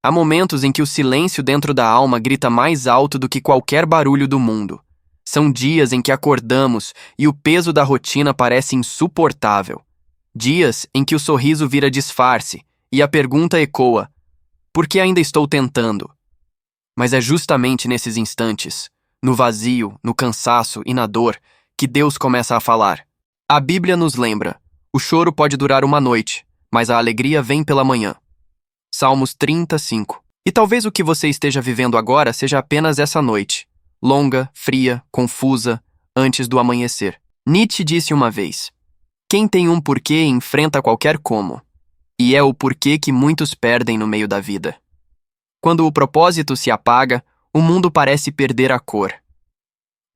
Há momentos em que o silêncio dentro da alma grita mais alto do que qualquer barulho do mundo. São dias em que acordamos e o peso da rotina parece insuportável. Dias em que o sorriso vira disfarce e a pergunta ecoa: por que ainda estou tentando? Mas é justamente nesses instantes, no vazio, no cansaço e na dor, que Deus começa a falar. A Bíblia nos lembra: o choro pode durar uma noite, mas a alegria vem pela manhã. Salmos 35. E talvez o que você esteja vivendo agora seja apenas essa noite, longa, fria, confusa, antes do amanhecer. Nietzsche disse uma vez: quem tem um porquê enfrenta qualquer como. E é o porquê que muitos perdem no meio da vida. Quando o propósito se apaga, o mundo parece perder a cor.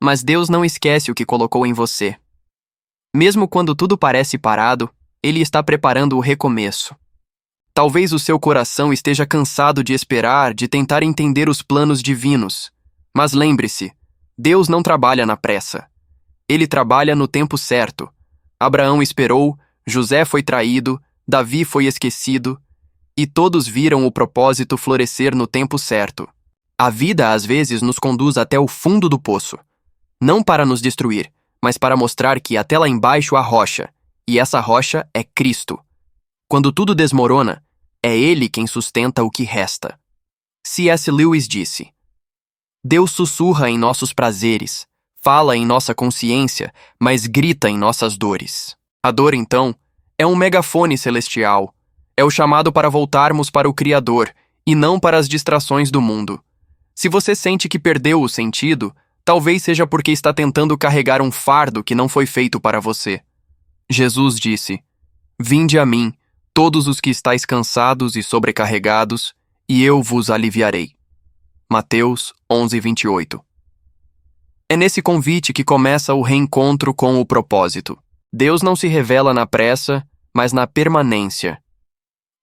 Mas Deus não esquece o que colocou em você. Mesmo quando tudo parece parado, Ele está preparando o recomeço. Talvez o seu coração esteja cansado de esperar, de tentar entender os planos divinos. Mas lembre-se, Deus não trabalha na pressa. Ele trabalha no tempo certo. Abraão esperou, José foi traído, Davi foi esquecido, e todos viram o propósito florescer no tempo certo. A vida às vezes nos conduz até o fundo do poço, não para nos destruir, mas para mostrar que até lá embaixo há rocha, e essa rocha é Cristo. Quando tudo desmorona, é Ele quem sustenta o que resta. C.S. Lewis disse: Deus sussurra em nossos prazeres, fala em nossa consciência, mas grita em nossas dores. A dor, então, é um megafone celestial. É o chamado para voltarmos para o Criador e não para as distrações do mundo. Se você sente que perdeu o sentido, talvez seja porque está tentando carregar um fardo que não foi feito para você. Jesus disse: Vinde a mim, todos os que estáis cansados e sobrecarregados, e eu vos aliviarei. Mateus 11:28. É nesse convite que começa o reencontro com o propósito. Deus não se revela na pressa, mas na permanência.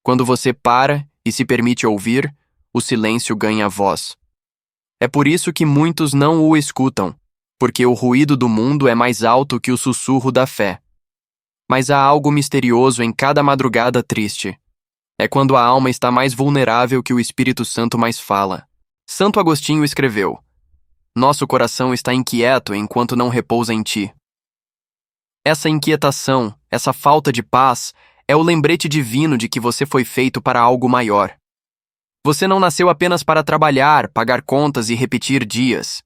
Quando você para e se permite ouvir, o silêncio ganha voz. É por isso que muitos não o escutam, porque o ruído do mundo é mais alto que o sussurro da fé. Mas há algo misterioso em cada madrugada triste. É quando a alma está mais vulnerável que o Espírito Santo mais fala. Santo Agostinho escreveu: Nosso coração está inquieto enquanto não repousa em ti. Essa inquietação, essa falta de paz, é o lembrete divino de que você foi feito para algo maior. Você não nasceu apenas para trabalhar, pagar contas e repetir dias.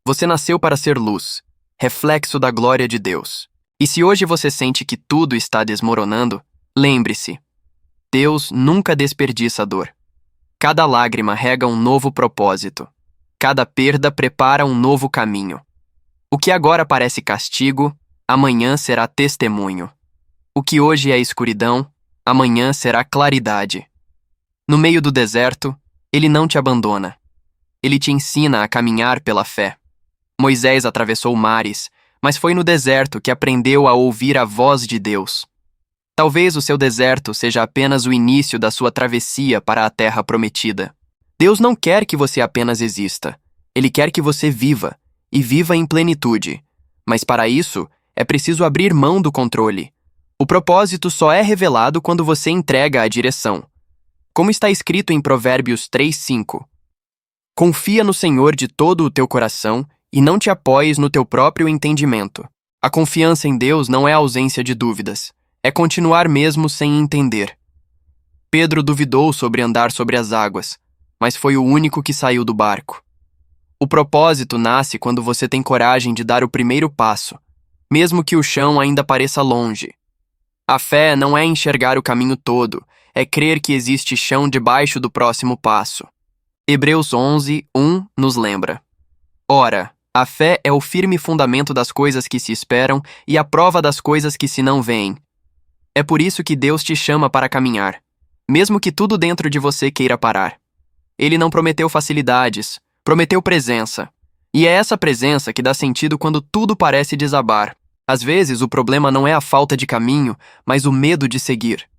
Você nasceu para ser luz, reflexo da glória de Deus. E se hoje você sente que tudo está desmoronando, lembre-se: Deus nunca desperdiça dor. Cada lágrima rega um novo propósito. Cada perda prepara um novo caminho. O que agora parece castigo, amanhã será testemunho. O que hoje é escuridão, amanhã será claridade. No meio do deserto, Ele não te abandona. Ele te ensina a caminhar pela fé. Moisés atravessou mares, mas foi no deserto que aprendeu a ouvir a voz de Deus. Talvez o seu deserto seja apenas o início da sua travessia para a terra prometida. Deus não quer que você apenas exista. Ele quer que você viva, e viva em plenitude. Mas para isso, é preciso abrir mão do controle. O propósito só é revelado quando você entrega a direção. Como está escrito em Provérbios 3:5. Confia no Senhor de todo o teu coração e não te apoies no teu próprio entendimento. A confiança em Deus não é ausência de dúvidas. É continuar mesmo sem entender. Pedro duvidou sobre andar sobre as águas, mas foi o único que saiu do barco. O propósito nasce quando você tem coragem de dar o primeiro passo, mesmo que o chão ainda pareça longe. A fé não é enxergar o caminho todo, é crer que existe chão debaixo do próximo passo. Hebreus 11:1 nos lembra: Ora, a fé é o firme fundamento das coisas que se esperam e a prova das coisas que se não veem. É por isso que Deus te chama para caminhar, mesmo que tudo dentro de você queira parar. Ele não prometeu facilidades, prometeu presença. E é essa presença que dá sentido quando tudo parece desabar. Às vezes, o problema não é a falta de caminho, mas o medo de seguir.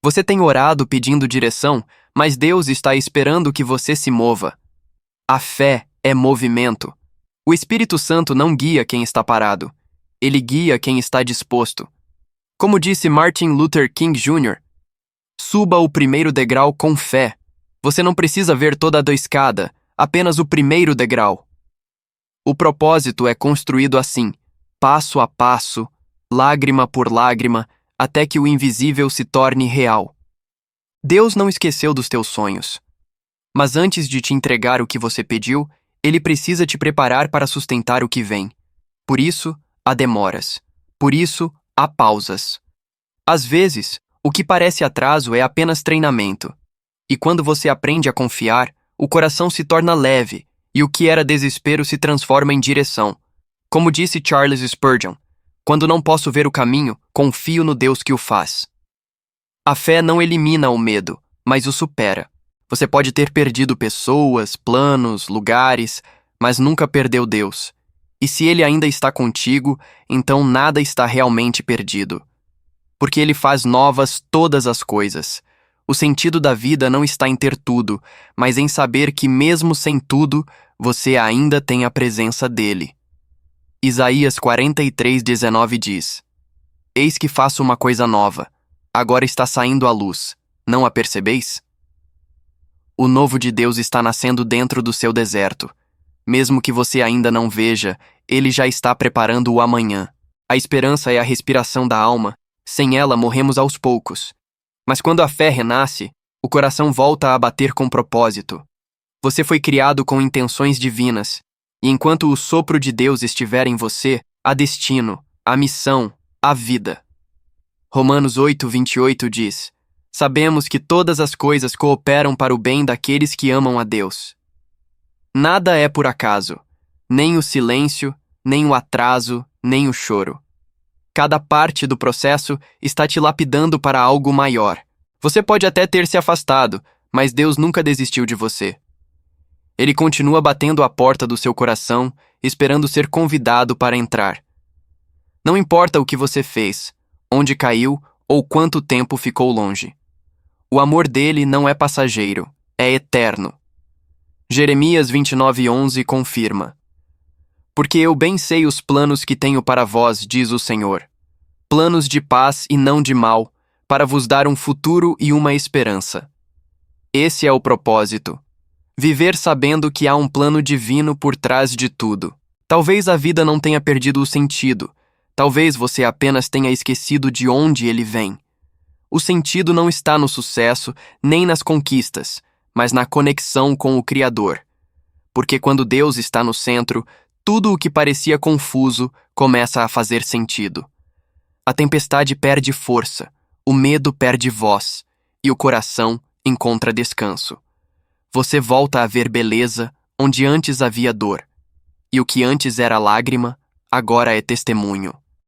Você tem orado pedindo direção, mas Deus está esperando que você se mova. A fé é movimento. O Espírito Santo não guia quem está parado. Ele guia quem está disposto. Como disse Martin Luther King Jr., suba o primeiro degrau com fé. Você não precisa ver toda a escada, apenas o primeiro degrau. O propósito é construído assim, passo a passo, lágrima por lágrima, até que o invisível se torne real. Deus não esqueceu dos teus sonhos. Mas antes de te entregar o que você pediu, Ele precisa te preparar para sustentar o que vem. Por isso, há demoras. Por isso, há pausas. Às vezes, o que parece atraso é apenas treinamento. E quando você aprende a confiar, o coração se torna leve e o que era desespero se transforma em direção. Como disse Charles Spurgeon, quando não posso ver o caminho, confio no Deus que o faz. A fé não elimina o medo, mas o supera. Você pode ter perdido pessoas, planos, lugares, mas nunca perdeu Deus. E se Ele ainda está contigo, então nada está realmente perdido. Porque Ele faz novas todas as coisas. O sentido da vida não está em ter tudo, mas em saber que mesmo sem tudo, você ainda tem a presença dEle. Isaías 43:19 diz: Eis que faço uma coisa nova. Agora está saindo à luz. Não a percebeis? O novo de Deus está nascendo dentro do seu deserto. Mesmo que você ainda não veja, Ele já está preparando o amanhã. A esperança é a respiração da alma. Sem ela, morremos aos poucos. Mas quando a fé renasce, o coração volta a bater com propósito. Você foi criado com intenções divinas, e enquanto o sopro de Deus estiver em você, há destino, há missão, há vida. Romanos 8:28 diz: Sabemos que todas as coisas cooperam para o bem daqueles que amam a Deus. Nada é por acaso, nem o silêncio, nem o atraso, nem o choro. Cada parte do processo está te lapidando para algo maior. Você pode até ter se afastado, mas Deus nunca desistiu de você. Ele continua batendo à porta do seu coração, esperando ser convidado para entrar. Não importa o que você fez, onde caiu ou quanto tempo ficou longe. O amor dele não é passageiro, é eterno. Jeremias 29:11 confirma: Porque eu bem sei os planos que tenho para vós, diz o Senhor. Planos de paz e não de mal, para vos dar um futuro e uma esperança. Esse é o propósito. Viver sabendo que há um plano divino por trás de tudo. Talvez a vida não tenha perdido o sentido. Talvez você apenas tenha esquecido de onde ele vem. O sentido não está no sucesso, nem nas conquistas, mas na conexão com o Criador. Porque quando Deus está no centro, tudo o que parecia confuso começa a fazer sentido. A tempestade perde força, o medo perde voz, e o coração encontra descanso. Você volta a ver beleza onde antes havia dor, e o que antes era lágrima, agora é testemunho.